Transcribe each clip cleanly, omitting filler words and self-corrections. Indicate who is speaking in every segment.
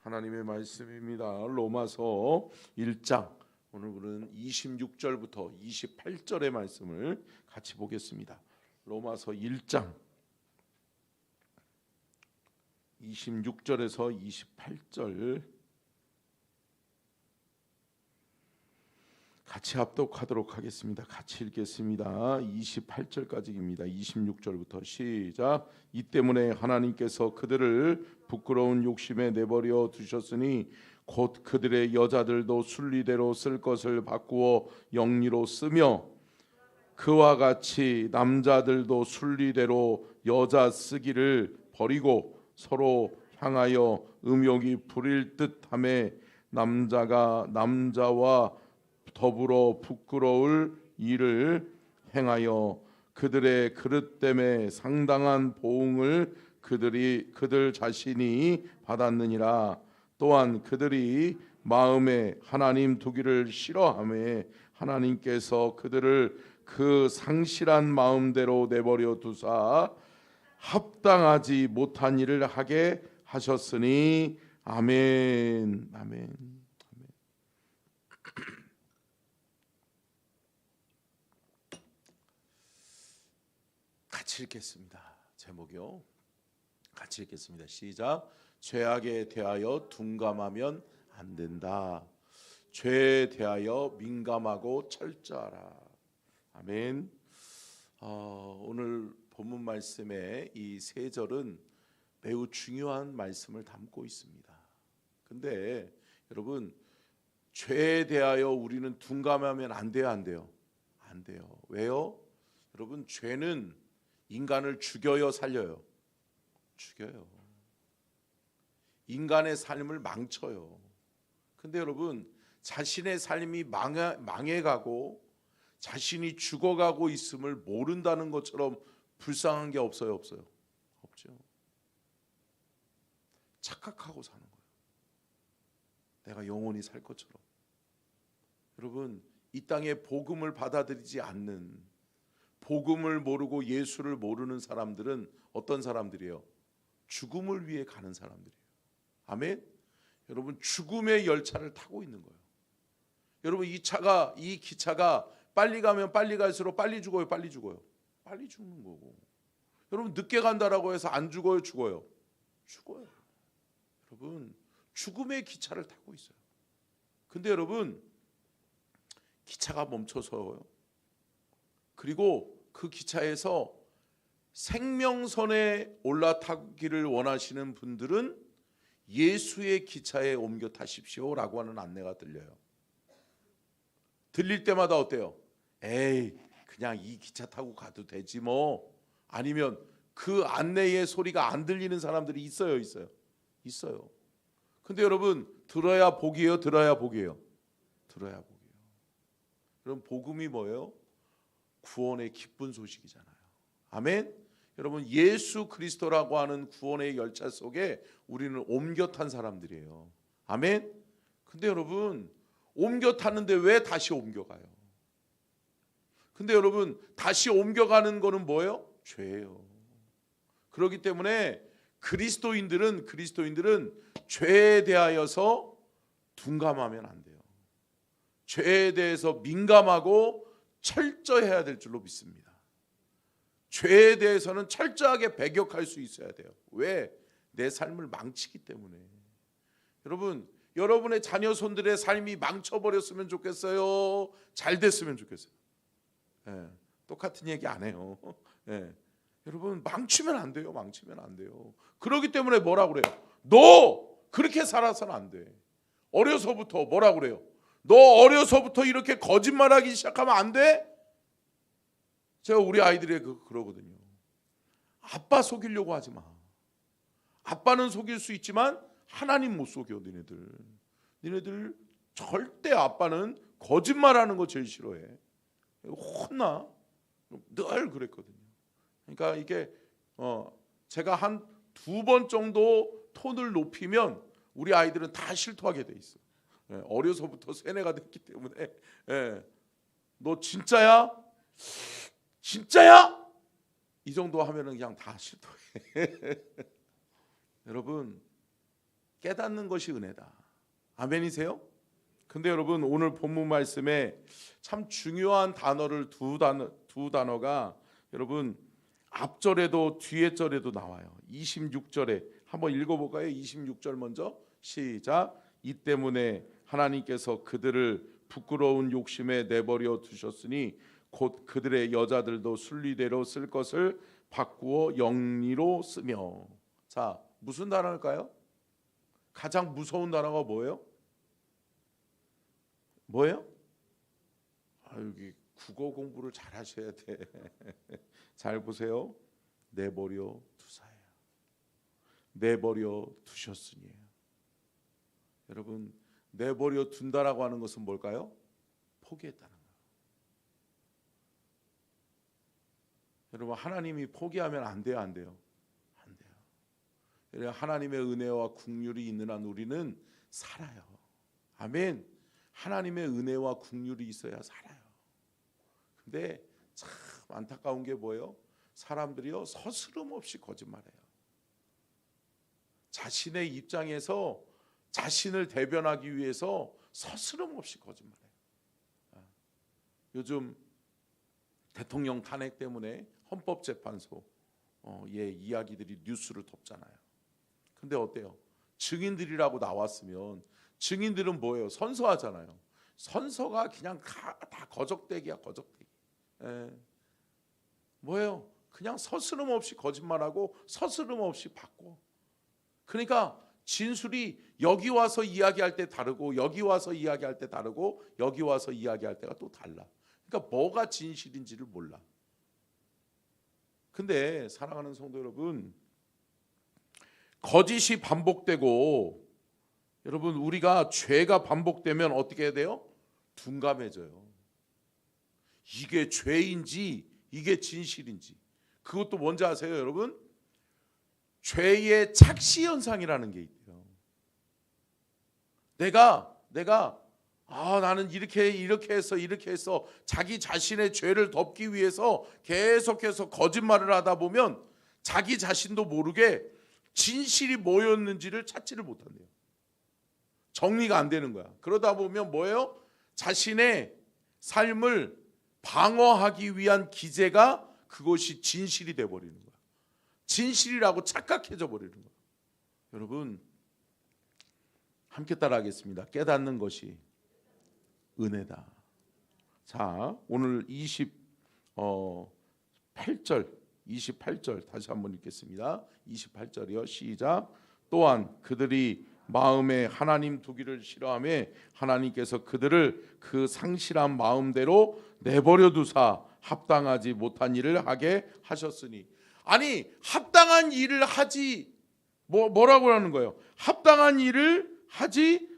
Speaker 1: 하나님의 말씀입니다. 로마서 1장 오늘은 26절부터 28절의 말씀을 같이 보겠습니다. 로마서 1장 26절에서 28절 같이 합독하도록 하겠습니다. 같이 읽겠습니다. 28절까지입니다. 26절부터 시작. 이 때문에 하나님께서 그들을 부끄러운 욕심에 내버려 두셨으니 곧 그들의 여자들도 순리대로 쓸 것을 바꾸어 영리로 쓰며 그와 같이 남자들도 순리대로 여자 쓰기를 버리고 서로 향하여 음욕이 부릴 듯하며 남자가 남자와 더불어 부끄러울 일을 행하여 그들의 그릇됨에 상당한 보응을 그들 자신이 받았느니라. 또한 그들이 마음에 하나님 두기를 싫어하며 하나님께서 그들을 그 상실한 마음대로 내버려 두사 합당하지 못한 일을 하게 하셨으니 아멘. 아멘. 같이 읽겠습니다. 제목이요. 같이 읽겠습니다. 시작. 죄악에 대하여 둔감하면 안 된다. 죄에 대하여 민감하고 철저하라. 아멘. 오늘 본문 말씀의 이 세 절은 매우 중요한 말씀을 담고 있습니다. 근데 여러분, 죄에 대하여 우리는 둔감하면 안 돼요, 안 돼요? 안 돼요. 왜요? 여러분, 죄는 인간을 죽여요, 살려요? 죽여요. 인간의 삶을 망쳐요. 근데 여러분, 자신의 삶이 망해가고 자신이 죽어가고 있음을 모른다는 것처럼 불쌍한 게 없어요, 없어요? 없죠. 착각하고 사는 거예요. 내가 영원히 살 것처럼. 여러분, 이 땅에 복음을 받아들이지 않는, 복음을 모르고 예수를 모르는 사람들은 어떤 사람들이에요? 죽음을 위해 가는 사람들이에요. 아멘. 여러분, 죽음의 열차를 타고 있는 거예요. 여러분, 이 기차가 빨리 가면 빨리 갈수록 빨리 죽어요, 빨리 죽어요? 빨리 죽는 거고. 여러분, 늦게 간다라고 해서 안 죽어요, 죽어요? 죽어요. 여러분, 죽음의 기차를 타고 있어요. 근데 여러분, 기차가 멈춰서요, 그리고 그 기차에서 생명선에 올라타기를 원하시는 분들은 예수의 기차에 옮겨 타십시오라고 하는 안내가 들려요. 들릴 때마다 어때요? 에이, 그냥 이 기차 타고 가도 되지 뭐. 아니면 그 안내의 소리가 안 들리는 사람들이 있어요, 있어요? 있어요. 근데 여러분, 들어야 복이에요, 들어야 복이에요? 들어야 복이에요. 그럼 복음이 뭐예요? 구원의 기쁜 소식이잖아요. 아멘. 여러분, 예수 그리스도라고 하는 구원의 열차 속에 우리는 옮겨 탄 사람들이에요. 아멘. 근데 여러분, 옮겨 탔는데 왜 다시 옮겨가요? 근데 여러분, 다시 옮겨가는 거는 뭐예요? 죄예요. 그렇기 때문에 그리스도인들은 죄에 대하여서 둔감하면 안 돼요. 죄에 대해서 민감하고 철저해야 될 줄로 믿습니다. 죄에 대해서는 철저하게 배격할 수 있어야 돼요. 왜? 내 삶을 망치기 때문에. 여러분, 여러분의 자녀 손들의 삶이 망쳐버렸으면 좋겠어요? 잘 됐으면 좋겠어요? 똑같은 얘기 안 해요. 여러분, 망치면 안 돼요. 망치면 안 돼요. 그렇기 때문에 뭐라고 그래요? 너 그렇게 살아서는 안 돼. 어려서부터 뭐라고 그래요? 너 어려서부터 이렇게 거짓말하기 시작하면 안 돼? 제가 우리 아이들에게 그러거든요. 아빠 속이려고 하지 마. 아빠는 속일 수 있지만 하나님 못 속여. 니네들 절대 아빠는 거짓말하는 거 제일 싫어해. 혼나. 늘 그랬거든요. 그러니까 이게 제가 한 2번 정도 톤을 높이면 우리 아이들은 다 실토하게 돼 있어. 어려서부터 세뇌가 됐기 때문에 너 진짜야? 진짜야? 이 정도 하면은 그냥 다 실토해. 여러분, 깨닫는 것이 은혜다. 아멘이세요? 근데 여러분 오늘 본문 말씀에 참 중요한 단어를 두 단어가 여러분 앞절에도 뒤에 절에도 나와요. 26절에 한번 읽어볼까요? 26절 먼저 시작. 이 때문에 하나님께서 그들을 부끄러운 욕심에 내버려 두셨으니 곧 그들의 여자들도 순리대로 쓸 것을 바꾸어 영리로 쓰며. 자, 무슨 단어일까요? 가장 무서운 단어가 뭐예요? 뭐예요? 여기 국어 공부를 잘 하셔야 돼. 잘 보세요. 내버려 두사예요. 내버려 두셨으니. 여러분 내버려 둔다라고 하는 것은 뭘까요? 포기했다는 거예요. 여러분 하나님이 포기하면 안 돼요, 안 돼요? 안 돼요. 하나님의 은혜와 긍휼이 있는 한 우리는 살아요. 아멘. 하나님의 은혜와 긍휼이 있어야 살아요. 근데 참 안타까운 게 뭐예요? 사람들이요 서스름 없이 거짓말해요. 자신의 입장에서 자신을 대변하기 위해서 서스름 없이 거짓말해요. 요즘 대통령 탄핵 때문에 헌법재판소의 이야기들이 뉴스를 덮잖아요. 근데 어때요? 증인들이라고 나왔으면 증인들은 뭐예요? 선서하잖아요. 선서가 그냥 다 거적대기야, 거적대기. 뭐예요? 그냥 서스름 없이 거짓말하고 서스름 없이 바꿔. 그러니까 진술이 여기 와서 이야기할 때 다르고 여기 와서 이야기할 때 다르고 여기 와서 이야기할 때가 또 달라. 그러니까 뭐가 진실인지를 몰라. 근데 사랑하는 성도 여러분, 거짓이 반복되고 여러분 우리가 죄가 반복되면 어떻게 해야 돼요? 둔감해져요. 이게 죄인지 이게 진실인지. 그것도 뭔지 아세요, 여러분? 죄의 착시 현상이라는 게 있대요. 내가 나는 이렇게 해서 자기 자신의 죄를 덮기 위해서 계속해서 거짓말을 하다 보면 자기 자신도 모르게 진실이 뭐였는지를 찾지를 못한대요. 정리가 안 되는 거야. 그러다 보면 뭐예요? 자신의 삶을 방어하기 위한 기제가 그것이 진실이 돼버리는 거야. 진실이라고 착각해져 버리는 거야. 여러분 함께 따라하겠습니다. 깨닫는 것이 은혜다. 자, 오늘 28절 다시 한번 읽겠습니다. 28절이요. 시작. 또한 그들이 마음에 하나님 두기를 싫어하며 하나님께서 그들을 그 상실한 마음대로 내버려 두사 합당하지 못한 일을 하게 하셨으니. 아니 합당한 일을 하지 뭐라고 하는 거예요? 합당한 일을 하지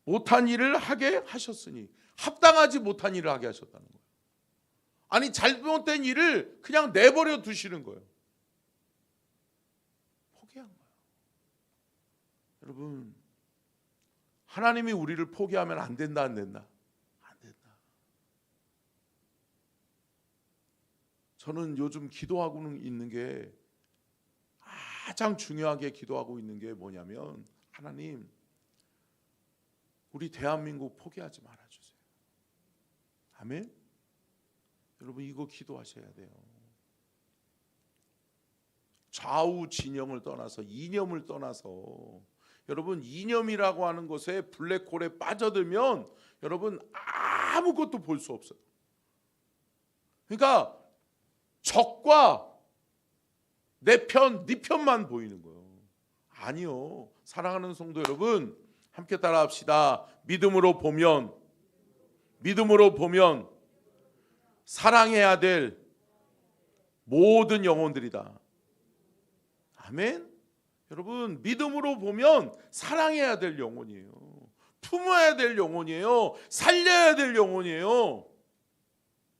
Speaker 1: 못한 일을 하게 하셨으니. 합당하지 못한 일을 하게 하셨다는 거예요. 아니 잘못된 일을 그냥 내버려 두시는 거예요. 포기한 거예요. 여러분 하나님이 우리를 포기하면 안 된다, 안 된다? 안 된다. 저는 요즘 기도하고는 있는 게 가장 중요하게 기도하고 있는 게 뭐냐면 하나님 우리 대한민국 포기하지 말아주세요. 아멘. 여러분 이거 기도하셔야 돼요. 좌우 진영을 떠나서 이념을 떠나서 여러분 이념이라고 하는 것에 블랙홀에 빠져들면 여러분 아무것도 볼 수 없어요. 그러니까 적과 내 편, 네 편만 보이는 거예요. 아니요. 사랑하는 성도 여러분 함께 따라합시다. 믿음으로 보면 사랑해야 될 모든 영혼들이다. 아멘. 여러분 믿음으로 보면 사랑해야 될 영혼이에요. 품어야 될 영혼이에요. 살려야 될 영혼이에요.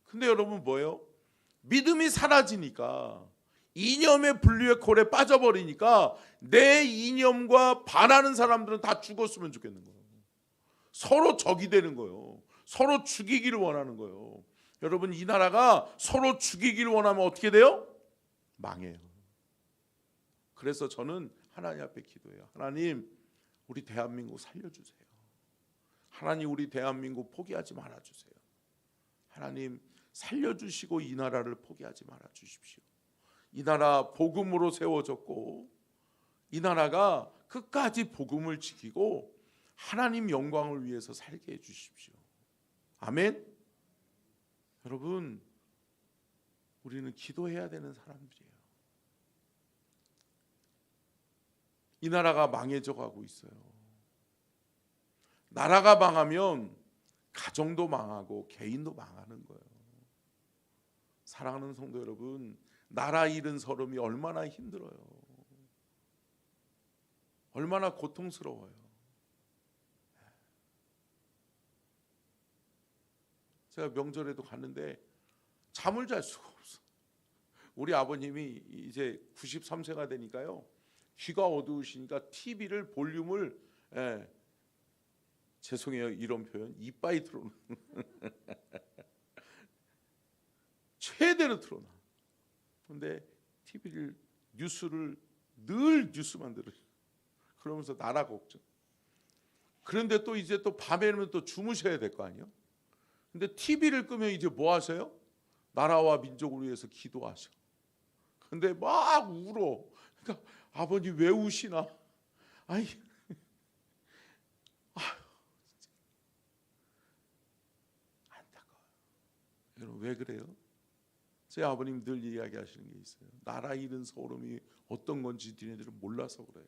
Speaker 1: 근데 여러분 뭐예요? 믿음이 사라지니까 이념의 블랙홀에 빠져버리니까 내 이념과 반하는 사람들은 다 죽었으면 좋겠는 거예요. 서로 적이 되는 거예요. 서로 죽이기를 원하는 거예요. 여러분 이 나라가 서로 죽이기를 원하면 어떻게 돼요? 망해요. 그래서 저는 하나님 앞에 기도해요. 하나님 우리 대한민국 살려주세요. 하나님 우리 대한민국 포기하지 말아주세요. 하나님 살려주시고 이 나라를 포기하지 말아주십시오. 이 나라 복음으로 세워졌고 이 나라가 끝까지 복음을 지키고 하나님 영광을 위해서 살게 해주십시오. 아멘. 여러분 우리는 기도해야 되는 사람들이에요. 이 나라가 망해져 가고 있어요. 나라가 망하면 가정도 망하고 개인도 망하는 거예요. 사랑하는 성도 여러분, 나라 잃은 서름이 얼마나 힘들어요. 얼마나 고통스러워요. 제가 명절에도 갔는데 잠을 잘 수가 없어. 우리 아버님이 이제 93세가 되니까요, 귀가 어두우시니까 TV를 볼륨을 죄송해요 이런 표현, 이빠이 틀어놓는 최대로 틀어놔. 근데 TV를 뉴스를 늘 뉴스만 들어요. 그러면서 나라 걱정. 그런데 또 이제 또 밤에는 또 주무셔야 될 거 아니에요. 근데 TV를 끄면 이제 뭐 하세요? 나라와 민족을 위해서 기도하셔. 근데 막 울어. 그러니까 아버님 왜 우시나? 아이, 안타까워요. 여러분 왜 그래요? 제 아버님 늘 이야기하시는 게 있어요. 나라 잃은 서름이 어떤 건지 니네들은 몰라서 그래.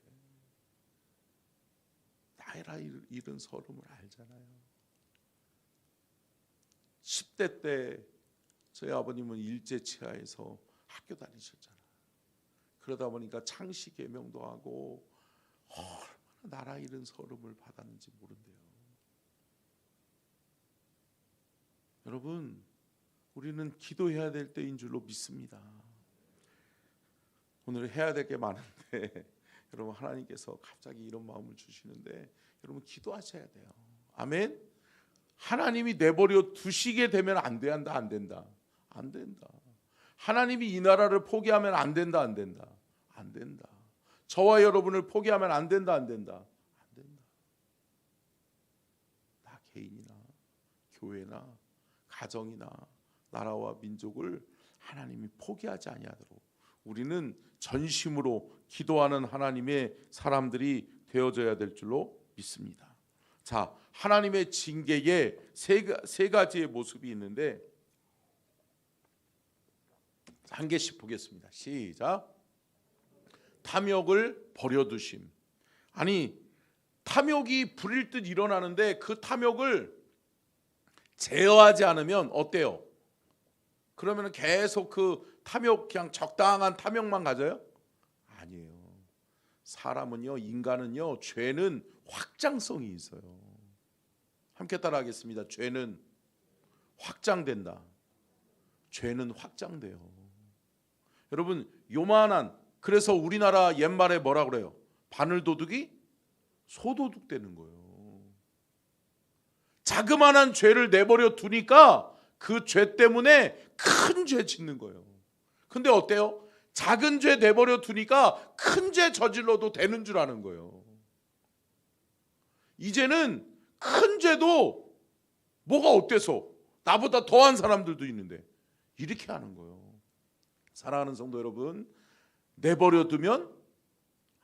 Speaker 1: 나라 잃은 서름을 알잖아요. 10대 때 저희 아버님은 일제치하에서 학교 다니셨잖아요. 그러다 보니까 창씨 계명도 하고 얼마나 나라 잃은 서름을 받았는지 모른대요. 여러분 우리는 기도해야 될 때인 줄로 믿습니다. 오늘 해야 될 게 많은데 여러분 하나님께서 갑자기 이런 마음을 주시는데 여러분 기도하셔야 돼요. 아멘. 하나님이 내버려 두시게 되면 안 된다, 안 된다, 안 된다. 하나님이 이 나라를 포기하면 안 된다, 안 된다, 안 된다. 저와 여러분을 포기하면 안 된다, 안 된다, 안 된다. 나 개인이나 교회나 가정이나 나라와 민족을 하나님이 포기하지 아니하도록 우리는 전심으로 기도하는 하나님의 사람들이 되어져야 될 줄로 믿습니다. 자, 하나님의 징계에 세 가지의 모습이 있는데 한 개씩 보겠습니다. 시작. 탐욕을 버려두심. 아니 탐욕이 불일 듯 일어나는데 그 탐욕을 제어하지 않으면 어때요? 그러면 계속 그 탐욕 그냥 적당한 탐욕만 가져요? 아니에요. 사람은요, 인간은요, 죄는 확장성이 있어요. 함께 따라하겠습니다. 죄는 확장된다. 죄는 확장돼요. 여러분 요만한, 그래서 우리나라 옛말에 뭐라 그래요? 바늘도둑이 소도둑 되는 거예요. 자그마한 죄를 내버려 두니까 그 죄 때문에 큰 죄 짓는 거예요. 근데 어때요? 작은 죄 내버려 두니까 큰 죄 저질러도 되는 줄 아는 거예요. 이제는 큰 죄도 뭐가 어때서 나보다 더한 사람들도 있는데 이렇게 하는 거예요. 사랑하는 성도 여러분, 내버려 두면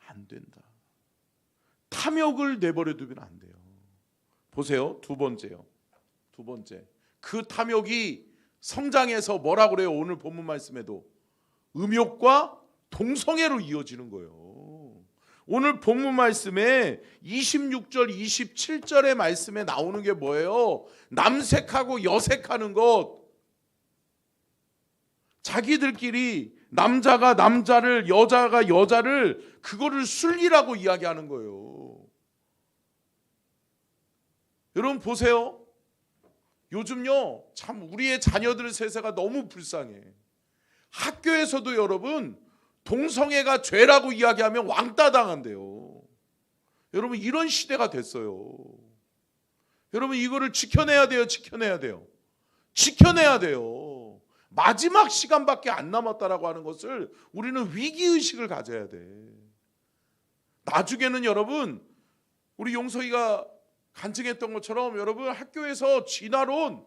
Speaker 1: 안 된다. 탐욕을 내버려 두면 안 돼요. 보세요. 두 번째요. 두 번째. 그 탐욕이 성장해서 뭐라 그래요? 오늘 본문 말씀에도 음욕과 동성애로 이어지는 거예요. 오늘 본문 말씀에 26절 27절의 말씀에 나오는 게 뭐예요? 남색하고 여색하는 것. 자기들끼리 남자가 남자를, 여자가 여자를, 그거를 순리라고 이야기하는 거예요. 여러분 보세요. 요즘요, 참 우리의 자녀들 세세가 너무 불쌍해. 학교에서도 여러분 동성애가 죄라고 이야기하면 왕따 당한대요. 여러분 이런 시대가 됐어요. 여러분 이거를 지켜내야 돼요. 지켜내야 돼요. 지켜내야 돼요. 마지막 시간밖에 안 남았다라고 하는 것을 우리는 위기의식을 가져야 돼. 나중에는 여러분 우리 용서이가 간증했던 것처럼 여러분 학교에서 진화론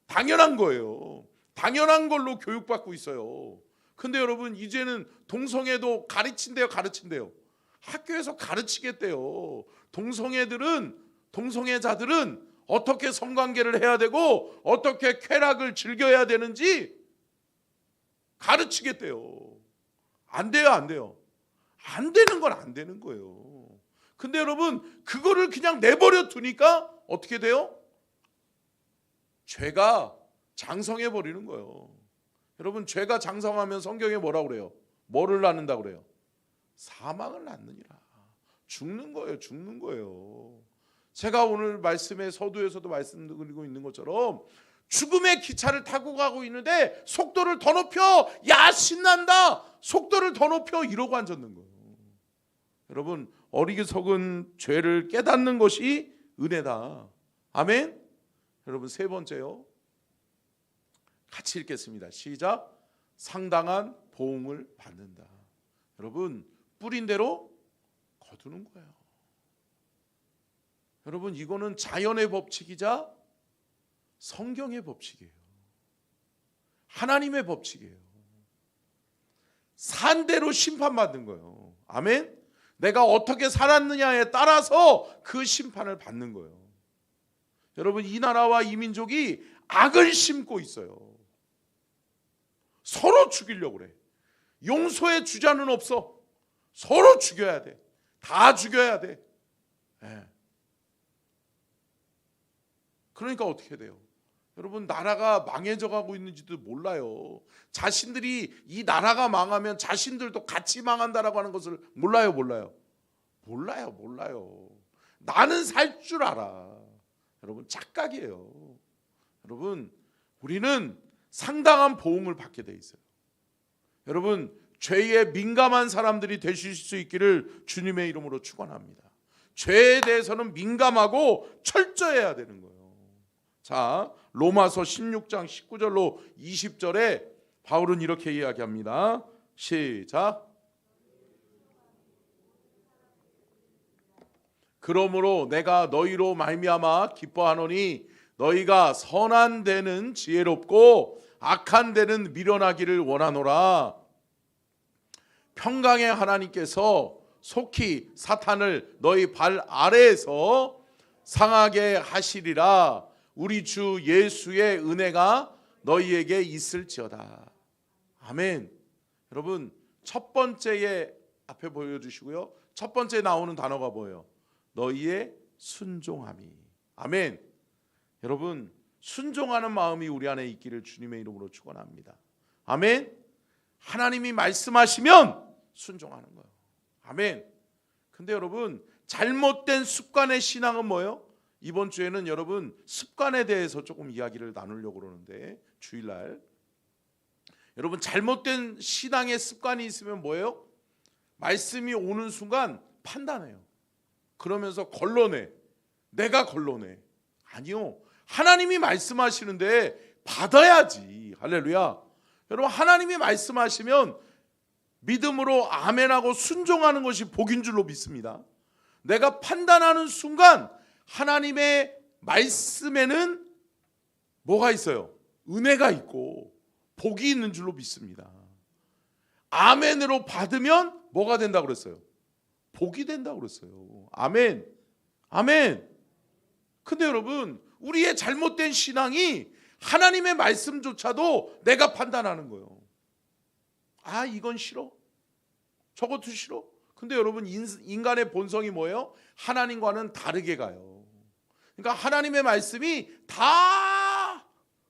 Speaker 1: 당연한 거예요. 당연한 걸로 교육받고 있어요. 근데 여러분 이제는 동성애도 가르친대요. 학교에서 가르치겠대요. 동성애자들은 어떻게 성관계를 해야 되고 어떻게 쾌락을 즐겨야 되는지 가르치겠대요. 안 돼요. 안 되는 건 안 되는 거예요. 근데 여러분 그거를 그냥 내버려 두니까 어떻게 돼요? 죄가 장성해 버리는 거예요. 여러분 죄가 장성하면 성경에 뭐라고 그래요? 뭐를 낳는다고 그래요? 사망을 낳느니라. 죽는 거예요. 제가 오늘 말씀에 서두에서도 말씀드리고 있는 것처럼 죽음의 기차를 타고 가고 있는데 속도를 더 높여, 야 신난다, 속도를 더 높여 이러고 앉았는 거예요. 여러분 어리석은 죄를 깨닫는 것이 은혜다. 아멘. 여러분 세 번째요, 같이 읽겠습니다. 시작. 상당한 보응을 받는다. 여러분 뿌린 대로 거두는 거예요. 여러분 이거는 자연의 법칙이자 성경의 법칙이에요. 하나님의 법칙이에요. 산대로 심판받는 거예요. 아멘. 내가 어떻게 살았느냐에 따라서 그 심판을 받는 거예요. 여러분 이 나라와 이 민족이 악을 심고 있어요. 서로 죽이려고 그래. 용서의 주자는 없어. 서로 죽여야 돼. 다 죽여야 돼. 네. 그러니까 어떻게 돼요? 여러분 나라가 망해져 가고 있는지도 몰라요. 자신들이 이 나라가 망하면 자신들도 같이 망한다라고 하는 것을 몰라요. 나는 살 줄 알아. 여러분 착각이에요. 여러분 우리는 상당한 보응을 받게 돼 있어요. 여러분 죄에 민감한 사람들이 되실 수 있기를 주님의 이름으로 축원합니다. 죄에 대해서는 민감하고 철저해야 되는 거예요. 자, 로마서 16장 19절로 20절에 바울은 이렇게 이야기합니다. 시작. 그러므로 내가 너희로 말미암아 기뻐하노니 너희가 선한 데는 지혜롭고 악한 데는 미련하기를 원하노라. 평강의 하나님께서 속히 사탄을 너희 발 아래에서 상하게 하시리라. 우리 주 예수의 은혜가 너희에게 있을지어다. 아멘. 여러분 첫 번째에 앞에 보여주시고요. 첫 번째 나오는 단어가 뭐예요? 너희의 순종함이. 아멘. 여러분 순종하는 마음이 우리 안에 있기를 주님의 이름으로 축원합니다. 아멘. 하나님이 말씀하시면 순종하는 거예요. 아멘. 근데 여러분 잘못된 습관의 신앙은 뭐예요? 이번 주에는 여러분 습관에 대해서 조금 이야기를 나누려고 그러는데 주일날 여러분 잘못된 신앙의 습관이 있으면 뭐예요? 말씀이 오는 순간 판단해요. 그러면서 걸러내. 내가 걸러내. 아니요. 하나님이 말씀하시는데 받아야지. 할렐루야. 여러분 하나님이 말씀하시면 믿음으로 아멘하고 순종하는 것이 복인 줄로 믿습니다. 내가 판단하는 순간 하나님의 말씀에는 뭐가 있어요? 은혜가 있고 복이 있는 줄로 믿습니다. 아멘으로 받으면 뭐가 된다고 그랬어요? 복이 된다고 그랬어요. 아멘. 아멘. 근데 여러분 우리의 잘못된 신앙이 하나님의 말씀조차도 내가 판단하는 거예요. 아 이건 싫어. 저것도 싫어. 근데 여러분 인간의 본성이 뭐예요? 하나님과는 다르게 가요. 그러니까 하나님의 말씀이 다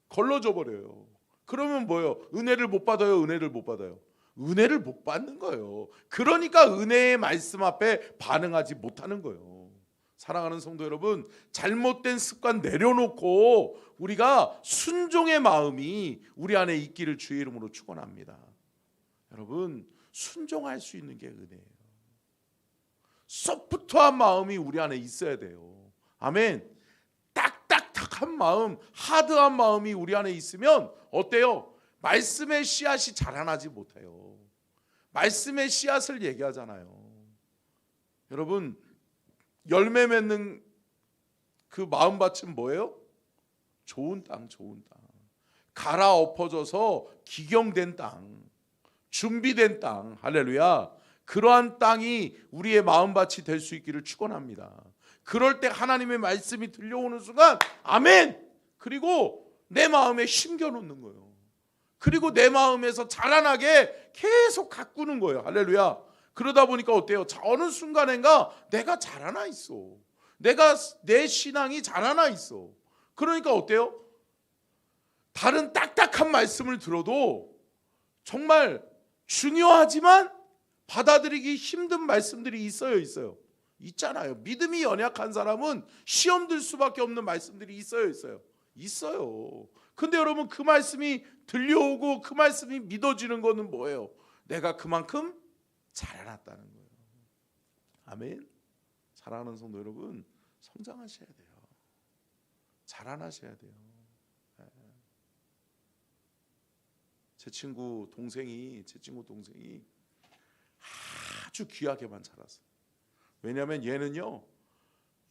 Speaker 1: 걸러져 버려요. 그러면 뭐예요? 은혜를 못 받아요? 은혜를 못 받아요? 은혜를 못 받는 거예요. 그러니까 은혜의 말씀 앞에 반응하지 못하는 거예요. 사랑하는 성도 여러분, 잘못된 습관 내려놓고 우리가 순종의 마음이 우리 안에 있기를 주의 이름으로 축원합니다. 여러분 순종할 수 있는 게 은혜예요. 소프트한 마음이 우리 안에 있어야 돼요. 아멘. 딱딱한 마음, 하드한 마음이 우리 안에 있으면 어때요? 말씀의 씨앗이 자라나지 못해요. 말씀의 씨앗을 얘기하잖아요. 여러분 열매 맺는 그 마음밭은 뭐예요? 좋은 땅, 좋은 땅. 갈아엎어져서 기경된 땅, 준비된 땅. 할렐루야. 그러한 땅이 우리의 마음밭이 될 수 있기를 축원합니다. 그럴 때 하나님의 말씀이 들려오는 순간 아멘. 그리고 내 마음에 심겨놓는 거예요. 그리고 내 마음에서 자라나게 계속 가꾸는 거예요. 할렐루야. 그러다 보니까 어때요? 어느 순간인가 내가 자라나 있어. 내 신앙이 자라나 있어. 그러니까 어때요? 다른 딱딱한 말씀을 들어도 정말 중요하지만 받아들이기 힘든 말씀들이 있어요. 있잖아요. 믿음이 연약한 사람은 시험 들 수밖에 없는 말씀들이 있어요. 근데 여러분, 그 말씀이 들려오고 그 말씀이 믿어지는 거는 뭐예요? 내가 그만큼 자라났다는 거예요. 아멘. 사랑하는 성도 여러분, 성장하셔야 돼요. 자라나셔야 돼요. 제 친구 동생이 아주 귀하게만 자랐어요. 왜냐하면 얘는요,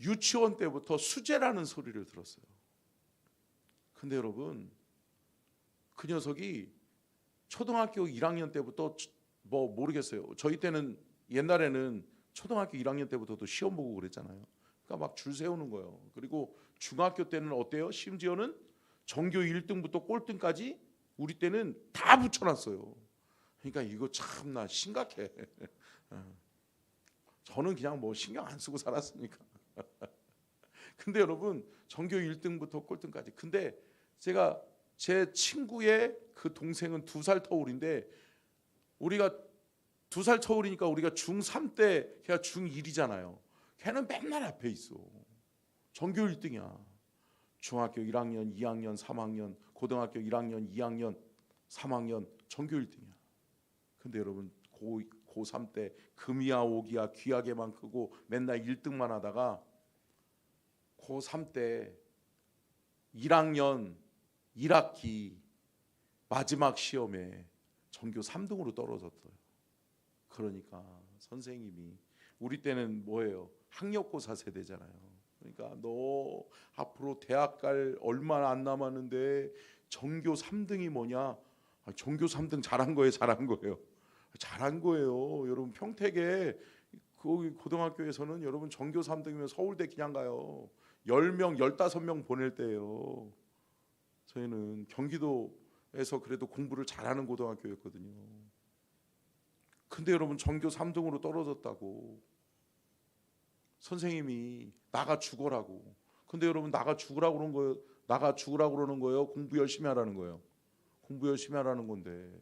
Speaker 1: 유치원 때부터 수재라는 소리를 들었어요. 근데 여러분, 그 녀석이 초등학교 1학년 때부터 뭐 모르겠어요. 저희 때는 옛날에는 초등학교 1학년 때부터도 시험 보고 그랬잖아요. 그러니까 막 줄 세우는 거예요. 그리고 중학교 때는 어때요? 심지어는 전교 1등부터 꼴등까지 우리 때는 다 붙여놨어요. 그러니까 이거 참나 심각해. 저는 그냥 뭐 신경 안 쓰고 살았으니까. 근데 여러분, 전교 1등부터 꼴등까지. 근데 제가 제 친구의 그 동생은 2살 터울인데, 우리가 2살 터울이니까 우리가 중3 때 걔가 중1이잖아요. 걔는 맨날 앞에 있어. 전교 1등이야. 중학교 1학년, 2학년, 3학년, 고등학교 1학년, 2학년, 3학년 전교 1등이야. 근데 여러분, 고3 때 금이야 오기야 귀하게만 크고 맨날 1등만 하다가 고3 때 1학년 1학기 마지막 시험에 전교 3등으로 떨어졌어요. 그러니까 선생님이, 우리 때는 뭐예요? 학력고사 세대잖아요. 그러니까 너 앞으로 대학 갈 얼마 안 남았는데 전교 3등이 뭐냐? 전교 3등 잘한 거예요? 잘한 거예요. 여러분, 평택에 거기 고등학교에서는 여러분 전교 3등이면 서울대 그냥 가요. 10명, 15명 보낼 때예요. 저희는 경기도에서 그래도 공부를 잘하는 고등학교였거든요. 근데 여러분, 전교 3등으로 떨어졌다고 선생님이 나가 죽어라고. 근데 여러분, 나가 죽으라고 그러는 거예요? 공부 열심히 하라는 거예요? 공부 열심히 하라는 건데,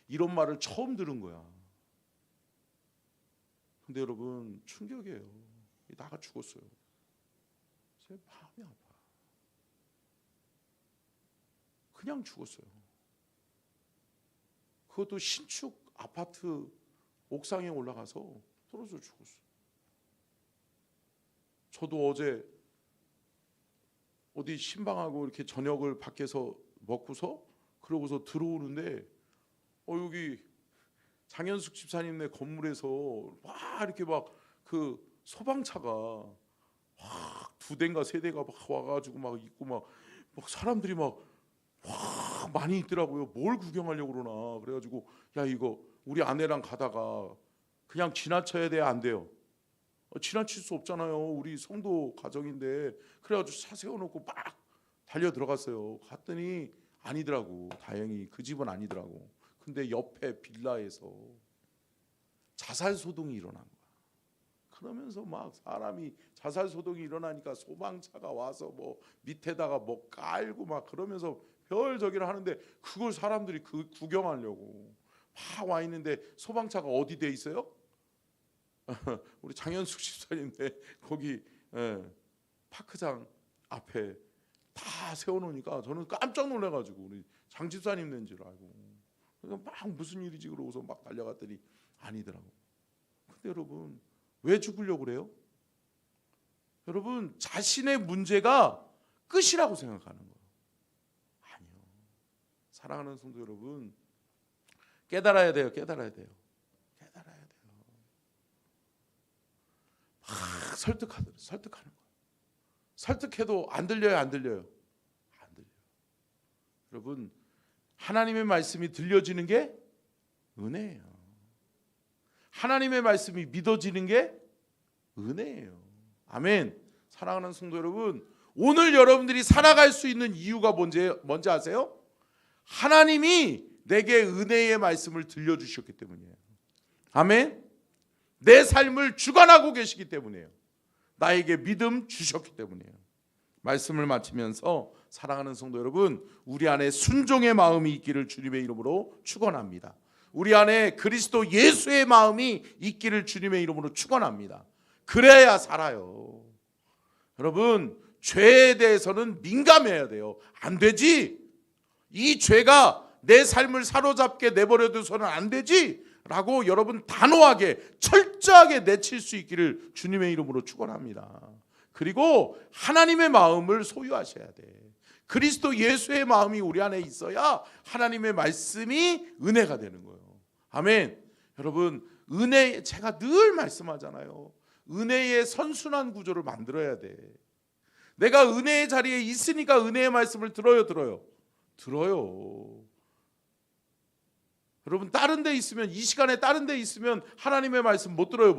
Speaker 1: 이런 말을 처음 들은 거야. 근데 여러분, 충격이에요. 나가 죽었어요. 제 마음이 아파. 그냥 죽었어요. 그것도 신축 아파트 옥상에 올라가서 떨어져 죽었어요. 저도 어제 어디 신방하고 이렇게 저녁을 밖에서 먹고서 그러고서 들어오는데 여기 장현숙 집사님네 건물에서 막 이렇게 막 그 소방차가 막 2대인가 3대가 막 와가지고 막 있고 막 사람들이 막 많이 있더라고요. 뭘 구경하려고 그러나. 그래가지고 야, 이거 우리 아내랑 가다가 그냥 지나쳐야 돼, 안 돼요? 지나칠 수 없잖아요. 우리 성도 가정인데. 그래가지고 차 세워놓고 막 달려 들어갔어요. 갔더니 아니더라고. 다행히 그 집은 아니더라고. 근데 옆에 빌라에서 자살 소동이 일어난 거야. 그러면서 막 사람이 자살 소동이 일어나니까 소방차가 와서 뭐 밑에다가 뭐 깔고 막 그러면서 별저기를 하는데, 그걸 사람들이 그 구경하려고 막 와 있는데, 소방차가 어디 돼 있어요? 우리 장현숙 집사님네 거기 파크장 앞에 다 세워놓으니까 저는 깜짝 놀라가지고 우리 장 집사님 낸 줄 알고, 그러니까 막 무슨 일이지 그러고서 막 달려갔더니 아니더라고. 근데 여러분, 왜 죽으려고 그래요? 여러분, 자신의 문제가 끝이라고 생각하는 거예요. 아니요. 사랑하는 성도 여러분, 깨달아야 돼요. 설득하는 거예요. 설득해도 안 들려요, 안 들려요? 안 들려요. 여러분, 하나님의 말씀이 들려지는 게 은혜예요. 하나님의 말씀이 믿어지는 게 은혜예요. 아멘. 사랑하는 성도 여러분, 오늘 여러분들이 살아갈 수 있는 이유가 뭔지 아세요? 하나님이 내게 은혜의 말씀을 들려주셨기 때문이에요. 아멘. 내 삶을 주관하고 계시기 때문이에요. 나에게 믿음 주셨기 때문이에요. 말씀을 마치면서 사랑하는 성도 여러분, 우리 안에 순종의 마음이 있기를 주님의 이름으로 축원합니다. 우리 안에 그리스도 예수의 마음이 있기를 주님의 이름으로 축원합니다. 그래야 살아요. 여러분, 죄에 대해서는 민감해야 돼요. 안 되지. 이 죄가 내 삶을 사로잡게 내버려둬서는 안 되지 라고 여러분 단호하게 철저하게 내칠 수 있기를 주님의 이름으로 축원합니다. 그리고 하나님의 마음을 소유하셔야 돼. 그리스도 예수의 마음이 우리 안에 있어야 하나님의 말씀이 은혜가 되는 거예요. 아멘. 여러분, 은혜, 제가 늘 말씀하잖아요. 은혜의 선순환 구조를 만들어야 돼. 내가 은혜의 자리에 있으니까 은혜의 말씀을 들어요. 여러분, 다른 데 있으면, 이 시간에 다른 데 있으면 하나님의 말씀 못 들어요?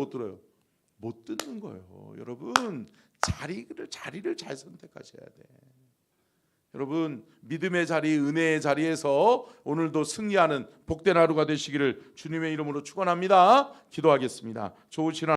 Speaker 1: 못 듣는 거예요. 여러분, 자리를 잘 선택하셔야 돼. 여러분, 믿음의 자리, 은혜의 자리에서 오늘도 승리하는 복된 하루가 되시기를 주님의 이름으로 축원합니다. 기도하겠습니다. 좋으신